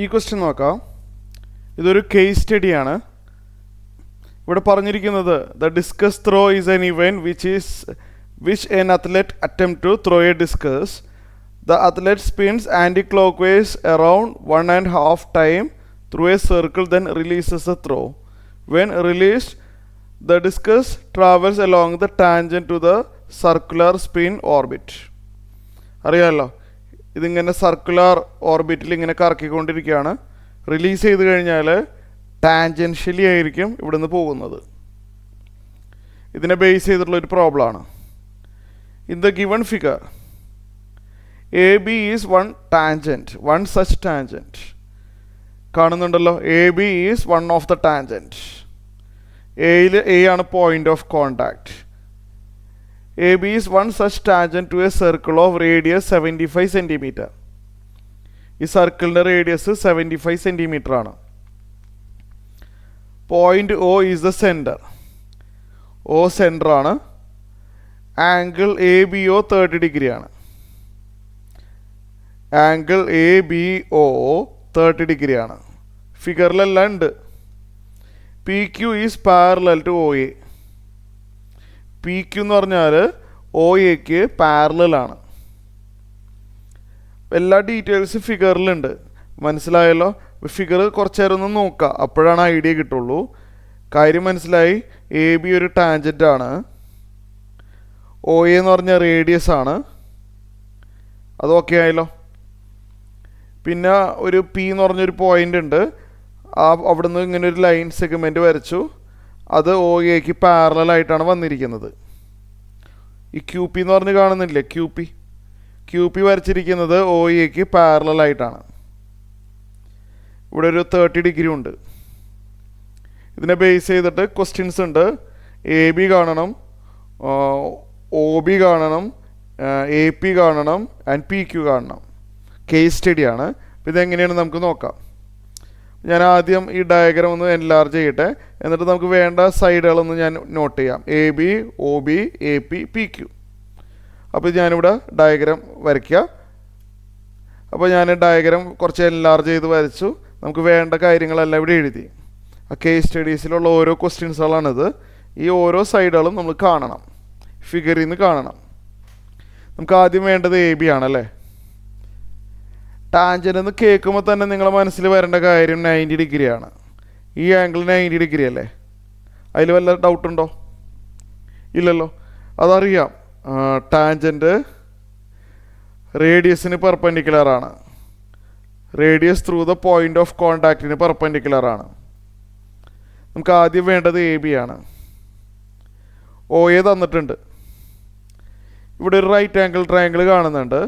ഈ ക്വസ്റ്റ്യൻ നോക്കാം. ഇതൊരു കേസ് സ്റ്റഡിയാണ്. ഇവിടെ പറഞ്ഞിരിക്കുന്നത് the discus throw is an event which an athlete attempt to throw a discus. The athlete spins anticlockwise around 1.5 time through a circle then releases a throw. When released the discus travels along the tangent to the circular spin orbit. അറിയാമല്ലോ, ഇതിങ്ങനെ circular ഓർബിറ്റിൽ ഇങ്ങനെ കറക്കിക്കൊണ്ടിരിക്കുകയാണ്. Release ചെയ്ത് കഴിഞ്ഞാൽ tangentially ആയിരിക്കും ഇവിടുന്ന് പോകുന്നത്. ഇതിനെ base ചെയ്തിട്ടുള്ളൊരു പ്രോബ്ലമാണ്. In the given figure A B is one such tangent. കാണുന്നുണ്ടല്ലോ, A B is one of the tangent. എയിൽ എ ആണ് point of contact. A B is one such tangent to a circle of radius 75 centimetre. ഈ സർക്കിളിൻ്റെ radius 75 centimetre ആണ്. Point O is the centre. O centre ആണ്. Angle A B O 30 ഡിഗ്രിയാണ്. Angle A B O 30 ഡിഗ്രിയാണ്. ഫിഗറിലെല്ലാം ഉണ്ട്. P Q is parallel to O A. P Q എന്ന് പറഞ്ഞാൽ ഒ എക്ക് പാരലലാണ്. എല്ലാ ഡീറ്റെയിൽസും ഫിഗറിലുണ്ട്. മനസ്സിലായല്ലോ? ഫിഗർ കുറച്ച് നേരം ഒന്ന് നോക്കുക, അപ്പോഴാണ് ഐഡിയ കിട്ടുള്ളൂ. കാര്യം മനസ്സിലായി. എ ബി ഒരു ടാൻജൻ്റ് ആണ്. ഒ എ എന്ന് പറഞ്ഞാൽ റേഡിയസ് ആണ്. അത് ഓക്കെ ആയല്ലോ. പിന്നെ ഒരു പി എന്ന് പറഞ്ഞൊരു പോയിൻ്റ് ഉണ്ട്. അവിടുന്ന് ഇങ്ങനെ ഒരു ലൈൻ സെഗ്മെൻറ്റ് വരച്ചു. അത് ഒ എക്ക് പാരലായിട്ടാണ് വന്നിരിക്കുന്നത്. ഈ ക്യൂ പി എന്ന് പറഞ്ഞ് കാണുന്നില്ലേ, ക്യൂ പി വരച്ചിരിക്കുന്നത് ഒ എക്ക് പാരലായിട്ടാണ്. ഇവിടെ ഒരു 30 ഡിഗ്രി ഉണ്ട്. ഇതിനെ ബേസ് ചെയ്തിട്ട് ക്വസ്റ്റ്യൻസ് ഉണ്ട്. എ ബി കാണണം, ഒ ബി കാണണം, എ പി കാണണം ആൻഡ് പി ക്യു കാണണം. കേസ് സ്റ്റഡിയാണ്. അപ്പോൾ ഇതെങ്ങനെയാണ് നമുക്ക് നോക്കാം. ഞാൻ ആദ്യം ഈ ഡയഗ്രാം ഒന്ന് എൻലാർജ് ചെയ്യട്ടെ, എന്നിട്ട് നമുക്ക് വേണ്ട സൈഡുകളൊന്ന് ഞാൻ നോട്ട് ചെയ്യാം. A B, O B, A P, P Q. അപ്പോൾ ഞാനിവിടെ ഡയഗ്രാം വരയ്ക്കുക. അപ്പോൾ ഞാൻ ഡയഗ്രാം കുറച്ച് എൻലാർജ് ചെയ്ത് വരച്ചു. നമുക്ക് വേണ്ട കാര്യങ്ങളെല്ലാം ഇവിടെ എഴുതി. ആ കേസ് സ്റ്റഡീസിലുള്ള ഓരോ ക്വസ്റ്റ്യൻസുകളാണിത്. ഈ ഓരോ സൈഡുകളും നമ്മൾ കാണണം, ഫിഗറിൽ നിന്ന് കാണണം. നമുക്ക് ആദ്യം വേണ്ടത് എ ബി ആണല്ലേ. ടാൻജൻ്റ് എന്ന് കേൾക്കുമ്പോൾ തന്നെ നിങ്ങളുടെ മനസ്സിൽ വരേണ്ട കാര്യം 90 ഡിഗ്രിയാണ്. ഈ ആംഗിൾ 90 ഡിഗ്രി അല്ലേ? അതിൽ വല്ല ഡൗട്ടുണ്ടോ? ഇല്ലല്ലോ. അതറിയാം. ടാൻജൻ്റ് റേഡിയസിന് പെർപെൻഡിക്കുലറാണ്. Radius through the point of കോണ്ടാക്റ്റിന് പെർപെൻഡിക്കുലറാണ്. നമുക്ക് ആദ്യം വേണ്ടത് എ ബി ആണ്. ഒ എ തന്നിട്ടുണ്ട്. ഇവിടെ ഒരു റൈറ്റ് ആംഗിൾ ട്രയാങ്കിൾ കാണുന്നുണ്ട്.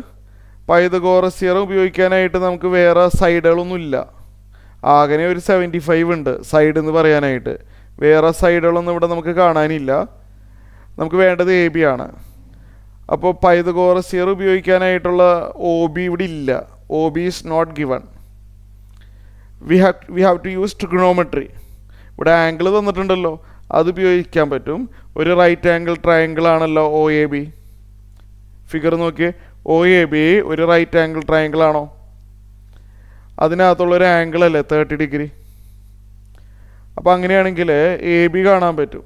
പൈതഗോറസ് തിയറം ഉപയോഗിക്കാനായിട്ട് നമുക്ക് വേറെ സൈഡുകളൊന്നുമില്ല. ആകെ ഒരു 75 ഉണ്ട് സൈഡ് എന്ന് പറയാനായിട്ട്. വേറെ സൈഡുകളൊന്നും ഇവിടെ നമുക്ക് കാണാനില്ല. നമുക്ക് വേണ്ടത് എ ബി ആണ്. അപ്പോൾ പൈതഗോറസ് തിയറം ഉപയോഗിക്കാനായിട്ടുള്ള ഒ ബി ഇവിടെ ഇല്ല. O B is not given. We have to use trigonometry. ഇവിടെ ആംഗിൾ തന്നിട്ടുണ്ടല്ലോ, അത് ഉപയോഗിക്കാൻ പറ്റും. ഒരു റൈറ്റ് ആംഗിൾ ട്രയാങ്കിൾ ആണല്ലോ ഒ എ ബി. ഫിഗർ നോക്കിയേ. ഒ എ ബി ഒരു റൈറ്റ് ആംഗിൾ ട്രയാങ്കിൾ ആണോ? അതിനകത്തുള്ളൊരു ആംഗിൾ അല്ലേ 30 ഡിഗ്രി. അപ്പോൾ അങ്ങനെയാണെങ്കിൽ എ ബി കാണാൻ പറ്റും.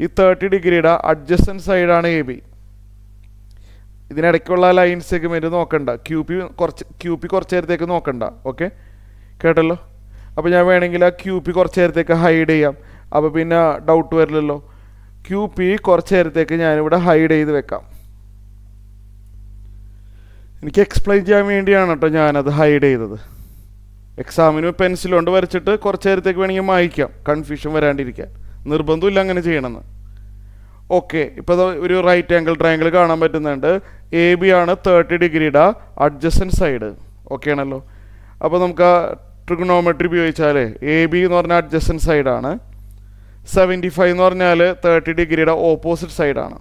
ഈ 30 ഡിഗ്രിയുടെ അഡ്ജസ്റ്റൻറ്റ് സൈഡാണ് എ ബി. ഇതിനിടയ്ക്കുള്ള ലൈൻ സെഗ്മെൻറ്റ് നോക്കണ്ട. ക്യൂ പി കുറച്ച് നേരത്തേക്ക് നോക്കണ്ട. ഓക്കെ, കേട്ടല്ലോ. അപ്പോൾ ഞാൻ വേണമെങ്കിൽ ആ ക്യൂ പി കുറച്ച് നേരത്തേക്ക് ഹൈഡ് ചെയ്യാം. അപ്പോൾ പിന്നെ ഡൗട്ട് വരില്ലല്ലോ. ക്യൂ പി കുറച്ച് നേരത്തേക്ക് ഞാനിവിടെ ഹൈഡ് ചെയ്ത് വെക്കാം. എനിക്ക് എക്സ്പ്ലെയിൻ ചെയ്യാൻ വേണ്ടിയാണ് കേട്ടോ ഞാനത് ഹൈഡ് ചെയ്തത്. എക്സാമിന് പെൻസിൽ കൊണ്ട് വരച്ചിട്ട് കുറച്ച് നേരത്തേക്ക് വേണമെങ്കിൽ മായ്ക്കാം, കൺഫ്യൂഷൻ വരാണ്ടിരിക്കാൻ. നിർബന്ധമില്ല അങ്ങനെ ചെയ്യണമെന്ന്. ഓക്കെ, ഇപ്പോൾ ഒരു റൈറ്റ് ആംഗിൾ ട്രയാങ്കിൾ കാണാൻ പറ്റുന്നുണ്ട്. എ ബി ആണ് 30 ഡിഗ്രിയുടെ അഡ്ജസ്റ്റൻറ്റ് സൈഡ്. ഓക്കെ ആണല്ലോ. അപ്പോൾ നമുക്ക് ആ ട്രിഗണോമെട്രി ഉപയോഗിച്ചാൽ എ ബി എന്ന് പറഞ്ഞാൽ അഡ്ജസ്റ്റൻറ്റ് സൈഡാണ്. 75 എന്ന് പറഞ്ഞാൽ 30 ഡിഗ്രിയുടെ ഓപ്പോസിറ്റ് സൈഡാണ്.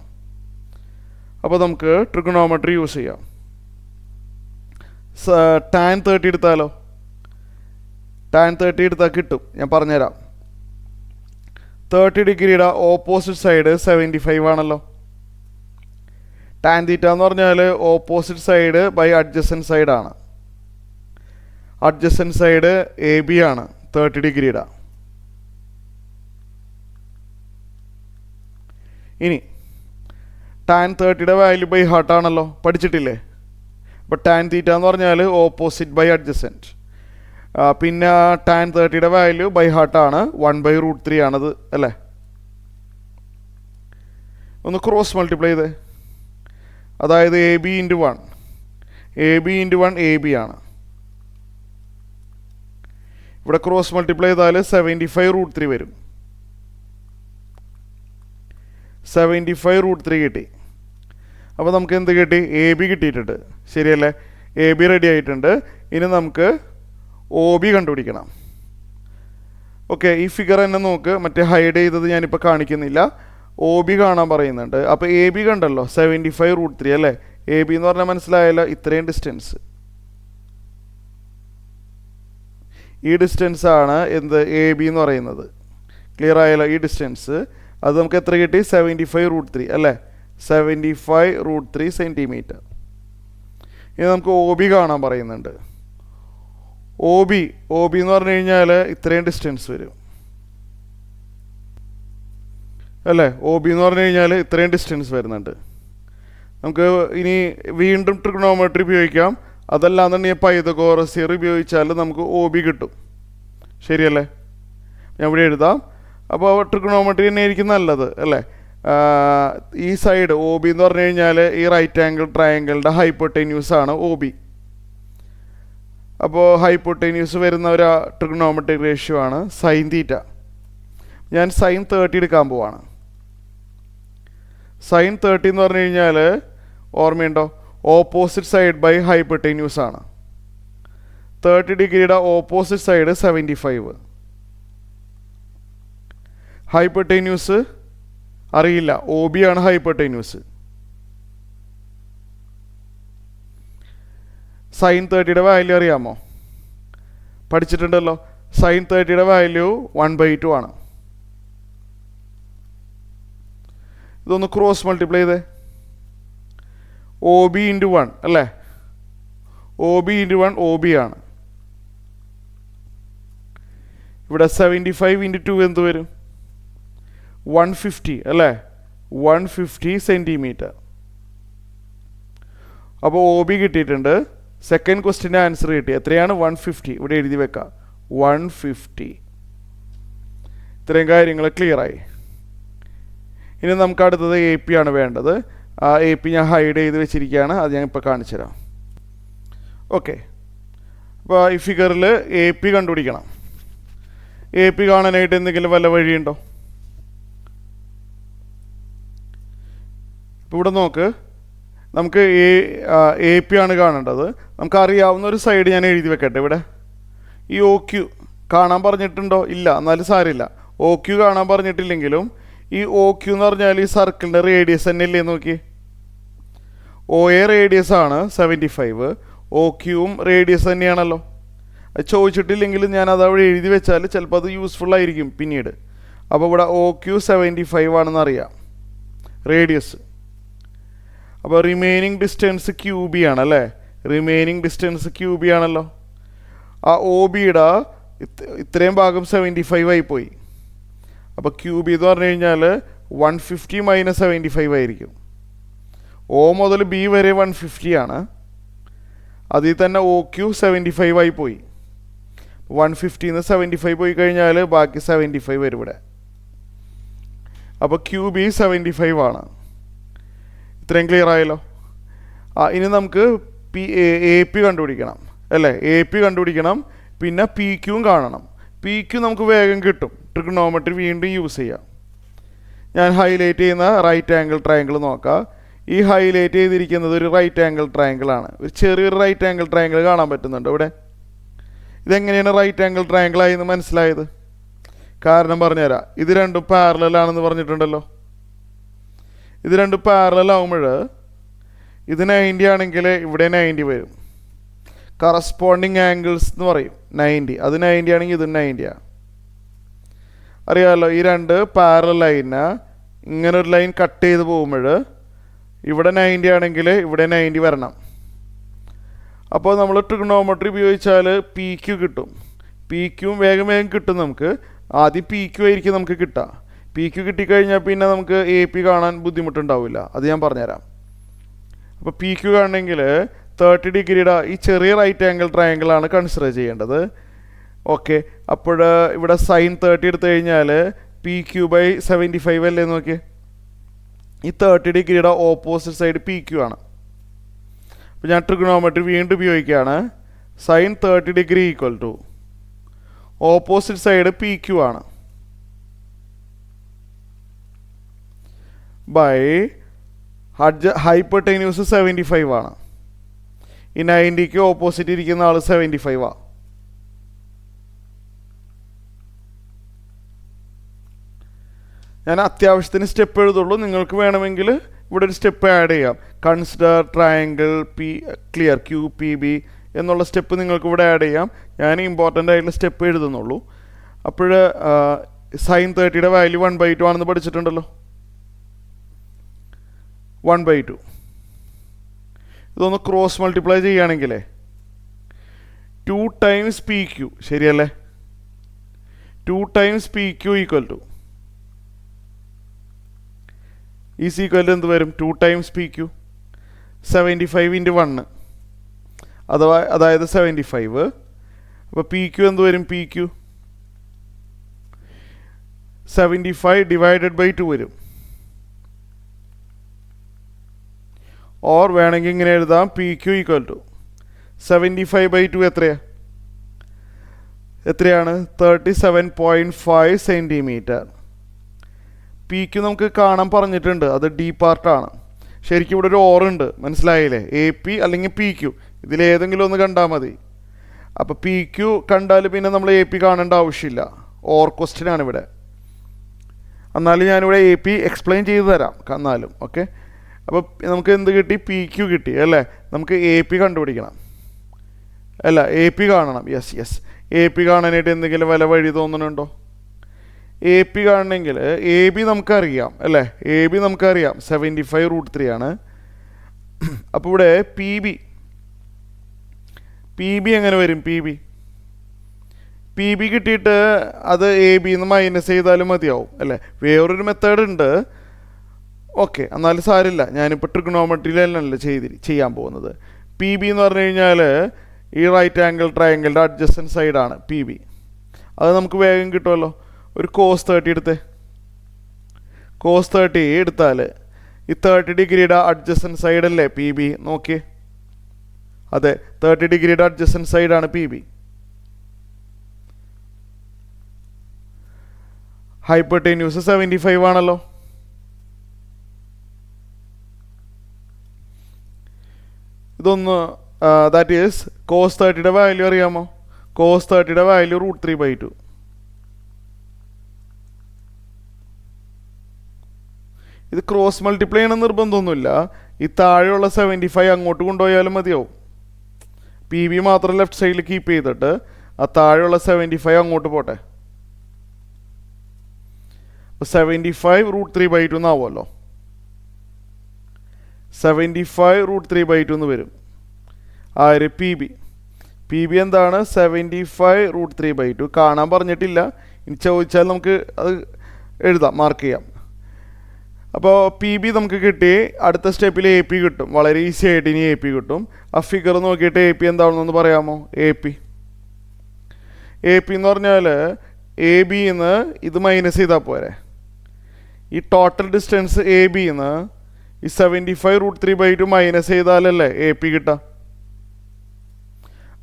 അപ്പോൾ നമുക്ക് ട്രിഗണോമെട്രി യൂസ് ചെയ്യാം. tan 30 എടുത്താലോ? tan 30 എടുത്താൽ കിട്ടും, ഞാൻ പറഞ്ഞുതരാം. 30 ഡിഗ്രിയുടെ ഓപ്പോസിറ്റ് സൈഡ് 75 ആണല്ലോ. tan തീറ്റ എന്ന് പറഞ്ഞാൽ ഓപ്പോസിറ്റ് സൈഡ് ബൈ അഡ്ജസൻറ്റ് സൈഡാണ്. അഡ്ജസൻറ്റ് സൈഡ് എ ബി ആണ് 30 ഡിഗ്രിയുടെ. ഇനി ടാൻ 30യുടെ വാല്യൂ ബൈ ഹാർട്ട് ആണല്ലോ, പഠിച്ചിട്ടില്ലേ? അപ്പോൾ ടാൻ തീറ്റ എന്ന് പറഞ്ഞാൽ ഓപ്പോസിറ്റ് ബൈ അഡ്ജസൻറ്റ്. പിന്നെ ടാൻ 30യുടെ വാല്യൂ ബൈ ഹാർട്ട് ആണ് 1/√3 ആണത് അല്ലേ. ഒന്ന് ക്രോസ് മൾട്ടിപ്ലൈ ചെയ്തേ. അതായത് A B into 1 A B into 1 A B ആണ്. ഇവിടെ ക്രോസ് മൾട്ടിപ്ലൈ ചെയ്താൽ 75√3 വരും. 75√3 കിട്ടി. അപ്പോൾ നമുക്ക് എന്ത് കിട്ടി? എ ബി കിട്ടിയിട്ടുണ്ട്, ശരിയല്ലേ? എ ബി റെഡി ആയിട്ടുണ്ട്. ഇനി നമുക്ക് ഒ ബി കണ്ടുപിടിക്കണം. ഓക്കെ, ഈ ഫിഗർ തന്നെ നോക്ക്, മറ്റേ ഹൈഡ് ചെയ്തത് ഞാനിപ്പോൾ കാണിക്കുന്നില്ല. ഒ ബി കാണാൻ പറയുന്നുണ്ട്. അപ്പോൾ എ ബി കണ്ടല്ലോ 75√3 അല്ലേ. എ ബി എന്ന് പറഞ്ഞാൽ മനസ്സിലായല്ലോ, ഇത്രയും ഡിസ്റ്റൻസ്. ഈ ഡിസ്റ്റൻസ് ആണ് എന്ത് എ ബി എന്ന് പറയുന്നത്. ക്ലിയർ ആയല്ലോ? ഈ ഡിസ്റ്റൻസ് അത് നമുക്ക് എത്ര കിട്ടി? 75√3 അല്ലേ. 75√3 സെൻറ്റിമീറ്റർ. ഇനി നമുക്ക് ഒ ബി കാണാൻ പറയുന്നുണ്ട്. ഒ ബി എന്ന് പറഞ്ഞു കഴിഞ്ഞാൽ ഇത്രയും ഡിസ്റ്റൻസ് വരും അല്ലേ. ഒ ബി എന്ന് പറഞ്ഞു കഴിഞ്ഞാൽ ഇത്രയും ഡിസ്റ്റൻസ് വരുന്നുണ്ട്. നമുക്ക് ഇനി വീണ്ടും ട്രിഗണോമെട്രി ഉപയോഗിക്കാം. അതല്ലാന്നുണ്ടെങ്കിൽ പൈതഗോറസ് തിയറി ഉപയോഗിച്ചാൽ നമുക്ക് ഒ ബി കിട്ടും, ശരിയല്ലേ? ഞാൻ ഇവിടെ എഴുതാം. അപ്പോൾ ട്രിഗണോമെട്രി തന്നെ ആയിരിക്കും നല്ലത് അല്ലേ. ഈ സൈഡ് ഒ ബി എന്ന് പറഞ്ഞു കഴിഞ്ഞാൽ ഈ റൈറ്റ് ആംഗിൾ ട്രയാങ്കിളിൻ്റെ ഹൈപ്പോട്ടന്യൂസ് ആണ് ഒ ബി. അപ്പോൾ ഹൈപ്പോട്ടന്യൂസ് വരുന്ന ഒരു ട്രിഗണോമെട്രിക് റേഷ്യോ ആണ് സൈൻ തീറ്റ. ഞാൻ സൈൻ 30 എടുക്കാൻ പോവാണ്. സൈൻ 30 എന്ന് പറഞ്ഞു കഴിഞ്ഞാൽ ഓർമ്മയുണ്ടോ? ഓപ്പോസിറ്റ് സൈഡ് ബൈ ഹൈപ്പോട്ടന്യൂസ് ആണ്. 30 ഡിഗ്രിയുടെ ഓപ്പോസിറ്റ് സൈഡ് 75. ഹൈപ്പോട്ടന്യൂസ് അറിയില്ല, ഒ ബി ആണ് ഹൈപ്പോട്ടന്യൂസ്. സൈൻ 30യുടെ വാല്യൂ അറിയാമോ? പഠിച്ചിട്ടുണ്ടല്ലോ. സൈൻ 30യുടെ വാല്യൂ 1/2 ആണ്. ഇതൊന്ന് ക്രോസ് മൾട്ടിപ്ലൈ ചെയ്തേ. ഒ ബി ഇൻറ്റു 1 അല്ലേ. O B into 1 O B ആണ്. ഇവിടെ 75 ഇൻറ്റു 2 എന്ത് വരും? 150 അല്ലേ. 150 സെൻറ്റിമീറ്റർ. അപ്പോൾ ഒ ബി കിട്ടിയിട്ടുണ്ട്. സെക്കൻഡ് ക്വസ്റ്റിൻ്റെ ആൻസർ കിട്ടി. എത്രയാണ്? 150. ഇവിടെ എഴുതി വെക്കാം 150. ഇത്രയും കാര്യങ്ങൾ ക്ലിയറായി. ഇനി നമുക്ക് അടുത്തത് എ പി ആണ് വേണ്ടത്. ആ എ പി ഞാൻ ഹൈഡ് ചെയ്ത് വെച്ചിരിക്കുകയാണ്, അത് ഞാൻ ഇപ്പോൾ കാണിച്ചു തരാം. ഓക്കെ, അപ്പോൾ ഈ ഫിഗറിൽ എ പി കണ്ടുപിടിക്കണം. എ പി കാണാനായിട്ട് എന്തെങ്കിലും വല്ല വഴിയുണ്ടോ? ഇപ്പോൾ ഇവിടെ നോക്ക്, നമുക്ക് എ പി ആണ് കാണേണ്ടത്. നമുക്കറിയാവുന്ന ഒരു സൈഡ് ഞാൻ എഴുതി വെക്കട്ടെ. ഇവിടെ ഈ ഒ ക്യു കാണാൻ പറഞ്ഞിട്ടുണ്ടോ? ഇല്ല, എന്നാലും സാരില്ല. ഒ ക്യു കാണാൻ പറഞ്ഞിട്ടില്ലെങ്കിലും ഈ ഒ ക്യു എന്ന് പറഞ്ഞാൽ ഈ സർക്കിളിൻ്റെ റേഡിയസ് തന്നെ ഇല്ലേ നോക്കി. ഒ എ റേഡിയസ് ആണ് 75, ഒ ക്യുവും റേഡിയസ് തന്നെയാണല്ലോ. അത് ചോദിച്ചിട്ടില്ലെങ്കിലും ഞാൻ അത് അവിടെ എഴുതി വെച്ചാൽ ചിലപ്പോൾ അത് യൂസ്ഫുൾ ആയിരിക്കും പിന്നീട്. അപ്പോൾ ഇവിടെ ഒ ക്യു 75 ആണെന്ന് അറിയാം റേഡിയസ്. അപ്പോൾ റിമൈനിങ് ഡിസ്റ്റൻസ് ക്യൂ ബി ആണല്ലേ. റിമൈനിങ് ഡിസ്റ്റൻസ് ക്യൂ ബി ആണല്ലോ. ആ ഒ ബിയുടെ ഇത്രയും ഭാഗം 75 ആയിപ്പോയി. അപ്പോൾ ക്യൂ ബി എന്ന് പറഞ്ഞു കഴിഞ്ഞാൽ 150 മൈനസ് 75 ആയിരിക്കും. ഒ മുതൽ ബി വരെ 150 ആണ്. അതിൽ തന്നെ ഒ ക്യൂ 75 ആയിപ്പോയി. 150 75 പോയി കഴിഞ്ഞാൽ ബാക്കി 75 വരും ഇവിടെ. അപ്പോൾ ക്യൂ ബി 75 ആണ്. ഇത്രയും ക്ലിയർ ആയല്ലോ. ഇനി നമുക്ക് എ പി കണ്ടുപിടിക്കണം അല്ലേ. എ പി കണ്ടുപിടിക്കണം, പിന്നെ പി ക്യൂവും കാണണം. പി ക്യൂ നമുക്ക് വേഗം കിട്ടും. ട്രിഗണോമെട്രി വീണ്ടും യൂസ് ചെയ്യാം. ഞാൻ ഹൈലൈറ്റ് ചെയ്യുന്ന റൈറ്റ് ആംഗിൾ ട്രയാങ്കിൾ നോക്കാം. ഈ ഹൈലൈറ്റ് ചെയ്തിരിക്കുന്നത് ഒരു റൈറ്റ് ആംഗിൾ ട്രയാങ്കിൾ ആണ്. ഒരു ചെറിയൊരു റൈറ്റ് ആംഗിൾ ട്രയാങ്കിൾ കാണാൻ പറ്റുന്നുണ്ട് ഇവിടെ. ഇതെങ്ങനെയാണ് റൈറ്റ് ആംഗിൾ ട്രയാങ്കിൾ ആയി എന്ന് മനസ്സിലായത്? കാരണം പറഞ്ഞുതരാം. ഇത് രണ്ടും പാരലൽ ആണെന്ന് പറഞ്ഞിട്ടുണ്ടല്ലോ. ഇത് രണ്ടും പാരലൽ ആകുമ്പോൾ ഇത് 90 ആണെങ്കിൽ ഇവിടെ 90 വരും. കറസ്പോണ്ടിങ് ആംഗിൾസ് എന്ന് പറയും 90. അത് 90 ആണെങ്കിൽ ഇതും 90 ആണ്. അറിയാമല്ലോ, ഈ രണ്ട് പാരലൽ ലൈനിന് ഇങ്ങനെ ഒരു ലൈൻ കട്ട് ചെയ്ത് പോകുമ്പോൾ ഇവിടെ 90 ആണെങ്കിൽ ഇവിടെ 90 വരണം. അപ്പോൾ നമ്മൾ ട്രിഗണോമെട്രി ഉപയോഗിച്ചാൽ പി ക്യു കിട്ടും. പി ക്യൂവും വേഗം വേഗം കിട്ടും നമുക്ക്. ആദ്യം പി ക്യു ആയിരിക്കും നമുക്ക് കിട്ടുക. പി ക്യു കിട്ടിക്കഴിഞ്ഞാൽ പിന്നെ നമുക്ക് എ പി കാണാൻ ബുദ്ധിമുട്ടുണ്ടാവില്ല. അത് ഞാൻ പറഞ്ഞുതരാം. അപ്പോൾ പി ക്യു കാണണമെങ്കിൽ 30 ഡിഗ്രിയുടെ ഈ ചെറിയ റൈറ്റ് ആംഗിൾ ട്രയാങ്കിളാണ് കൺസിഡർ ചെയ്യേണ്ടത്. ഓക്കെ, അപ്പോൾ ഇവിടെ സൈൻ 30 എടുത്തു കഴിഞ്ഞാൽ പി ക്യു ബൈ 75 അല്ലേ നോക്കിയേ. ഈ 30 ഡിഗ്രിയുടെ ഓപ്പോസിറ്റ് സൈഡ് പി ക്യു ആണ്. അപ്പോൾ ഞാൻ ട്രിഗണോമെട്രി വീണ്ടും ഉപയോഗിക്കുകയാണ്. Sine 30 degree equal to opposite side P Q ആണ് ബൈ ഹൈപ്പർടെന്യൂസ് 75 ആണ്. ഈ 90ക്ക് ഓപ്പോസിറ്റ് ഇരിക്കുന്ന ആൾ 75 ആണ്. ഞാൻ അത്യാവശ്യത്തിന് സ്റ്റെപ്പ് എഴുതുള്ളൂ. നിങ്ങൾക്ക് വേണമെങ്കിൽ ഇവിടെ ഒരു സ്റ്റെപ്പ് ആഡ് ചെയ്യാം. Consider triangle P clear Q P B എന്നുള്ള സ്റ്റെപ്പ് നിങ്ങൾക്ക് ഇവിടെ ആഡ് ചെയ്യാം. ഞാൻ ഇമ്പോർട്ടൻ്റ് ആയിട്ടുള്ള സ്റ്റെപ്പ് എഴുതുന്നുള്ളൂ. അപ്പോൾ സൈൻ 30യുടെ വാല്യൂ 1/2 ആണെന്ന് പഠിച്ചിട്ടുണ്ടല്ലോ. 1/2 ഇതൊന്ന് ക്രോസ് മൾട്ടിപ്ലൈ ചെയ്യുകയാണെങ്കിലേ 2 ടൈംസ് പി ക്യു ശരിയല്ലേ. 2 times P Q equal to is equal to എന്ത് വരും? 2 ടൈംസ് പി ക്യു 75 ഇൻറ്റു 1 അതായത് 75. അപ്പോൾ പി ക്യു എന്ത് വരും? പി ക്യു 75 ഡിവൈഡഡ് ബൈ 2 വരും. ഓർ വേണമെങ്കിൽ ഇങ്ങനെ എഴുതാം, പി ക്യു ഈക്വൽ ടു 75/2 എത്രയാണ്? 37.5 സെൻറ്റിമീറ്റർ. പി ക്യു നമുക്ക് കാണാൻ പറഞ്ഞിട്ടുണ്ട്, അത് ഡി പാർട്ടാണ്. ശരിക്കും ഇവിടെ ഒരു ഓറുണ്ട്, മനസ്സിലായില്ലേ? എ പി അല്ലെങ്കിൽ പി ക്യു ഇതിലേതെങ്കിലും ഒന്ന് കണ്ടാൽ മതി. അപ്പോൾ പി ക്യു കണ്ടാൽ പിന്നെ നമ്മൾ എ പി കാണേണ്ട ആവശ്യമില്ല. ഓർ ക്വസ്റ്റ്യൻ ആണ് ഇവിടെ. എന്നാലും ഞാനിവിടെ എ പി എക്സ്പ്ലെയിൻ ചെയ്തു തരാം എന്നാലും. ഓക്കെ, അപ്പോൾ നമുക്ക് എന്ത് കിട്ടി? പി ക്യു കിട്ടി അല്ലേ. നമുക്ക് എ പി കണ്ടുപിടിക്കണം അല്ല, എ പി കാണണം. യെസ് എ പി കാണാനായിട്ട് എന്തെങ്കിലും വില വഴി തോന്നുന്നുണ്ടോ? എ പി കാണണമെങ്കിൽ എ ബി നമുക്കറിയാം അല്ലേ. എ ബി നമുക്കറിയാം 75√3 ആണ്. അപ്പോൾ ഇവിടെ പി ബി എങ്ങനെ വരും? പി ബി കിട്ടിയിട്ട് അത് എ ബിന്ന് മൈനസ് ചെയ്താലും മതിയാവും അല്ലേ. വേറൊരു മെത്തേഡ് ഉണ്ട്. ഓക്കെ, എന്നാലും സാരില്ല. ഞാനിപ്പോൾ ട്രിഗണോമെട്രിയിലല്ലേ ചെയ്യാൻ പോകുന്നത്. പി ബി എന്ന് പറഞ്ഞു കഴിഞ്ഞാൽ ഈ റൈറ്റ് ആംഗിൾ ട്രയാങ്കിളിൻ്റെ അഡ്ജസ്റ്റൻറ്റ് സൈഡാണ് പി ബി. അത് നമുക്ക് വേഗം കിട്ടുമല്ലോ. ഒരു cos 30 എടുത്തേ. cos 30 എടുത്താൽ ഈ 30 ഡിഗ്രിയുടെ അഡ്ജസ്റ്റൻറ്റ് സൈഡല്ലേ പി ബി? നോക്കിയേ, അതെ 30 ഡിഗ്രിയുടെ അഡ്ജസ്റ്റൻറ്റ് സൈഡാണ് പി ബി. ഹൈപ്പർടെന്യൂസ് 75 ആണല്ലോ. ഇതൊന്ന് ദാറ്റ് ഈസ് cos 30യുടെ വാല്യൂ അറിയാമോ? cos 30യുടെ വാല്യൂ √3/2. ഇത് ക്രോസ് മൾട്ടിപ്ലൈ ചെയ്യണം നിർബന്ധമൊന്നുമില്ല. ഈ താഴെയുള്ള 75 അങ്ങോട്ട് കൊണ്ടുപോയാലും മതിയാവും. പി ബി മാത്രം ലെഫ്റ്റ് സൈഡിൽ കീപ്പ് ചെയ്തിട്ട് ആ താഴെയുള്ള 75 അങ്ങോട്ട് പോട്ടെ. അപ്പോൾ 75 √3/2 എന്നാവുമല്ലോ. 75 √3/2 എന്ന് വരും. ആര്? പി ബി എന്താണ്? 75 √3/2. കാണാൻ പറഞ്ഞിട്ടില്ല, ഇനി ചോദിച്ചാൽ നമുക്ക് അത് എഴുതാം, മാർക്ക് ചെയ്യാം. അപ്പോൾ പി ബി നമുക്ക് കിട്ടി. അടുത്ത സ്റ്റെപ്പിൽ എ പി കിട്ടും. വളരെ ഈസി ആയിട്ട് ഇനി എ പി കിട്ടും. ആ ഫിഗർ നോക്കിയിട്ട് എ പി എന്താണെന്നൊന്ന് പറയാമോ? എ പി എന്ന് പറഞ്ഞാൽ എ ബിന്ന് ഇത് മൈനസ് ചെയ്താൽ പോരെ. ഈ ടോട്ടൽ ഡിസ്റ്റൻസ് എ ബിന്ന് ഈ 75 √3/2 മൈനസ് ചെയ്താലല്ലേ എ പി കിട്ടാം.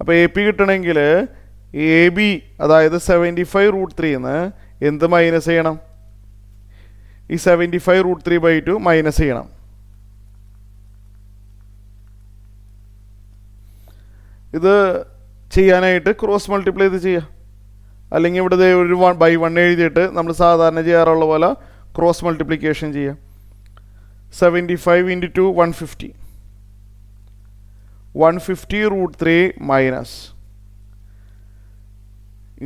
അപ്പോൾ എ പി കിട്ടണമെങ്കിൽ എ ബി അതായത് 75 √3ന്ന് എന്ത് മൈനസ് ചെയ്യണം? ഈ 75 √3/2 മൈനസ് ചെയ്യണം. ഇത് ചെയ്യാനായിട്ട് ക്രോസ് മൾട്ടിപ്ലൈ ചെയ്ത് ചെയ്യാം. അല്ലെങ്കിൽ ഇവിടെ ഒരു 1/1 എഴുതിയിട്ട് നമ്മൾ സാധാരണ ചെയ്യാറുള്ള പോലെ ക്രോസ് മൾട്ടിപ്ലിക്കേഷൻ ചെയ്യാം. 75 × 2 150. 150 √3 മൈനസ്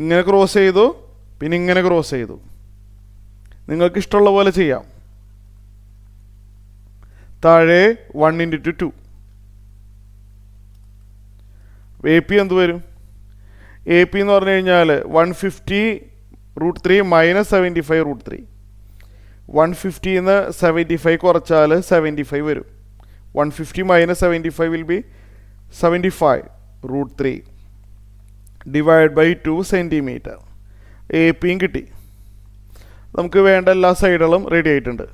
ഇങ്ങനെ ക്രോസ് ചെയ്തു, പിന്നെ ഇങ്ങനെ ക്രോസ് ചെയ്തു. നിങ്ങൾക്ക് ഇഷ്ടമുള്ള പോലെ ചെയ്യാം. താഴെ 1 × 2. എ പി എന്ത് വരും? എ പി എന്ന് പറഞ്ഞു കഴിഞ്ഞാൽ 150√3 മൈനസ് 75√3. 150 75 കുറച്ചാൽ 75 വരും. 150 minus 75 will be 75√3 divide by 2 centimetre. A പിയും കിട്ടി. നമുക്ക് വേണ്ട എല്ലാ സൈഡുകളും റെഡി ആയിട്ടുണ്ട്.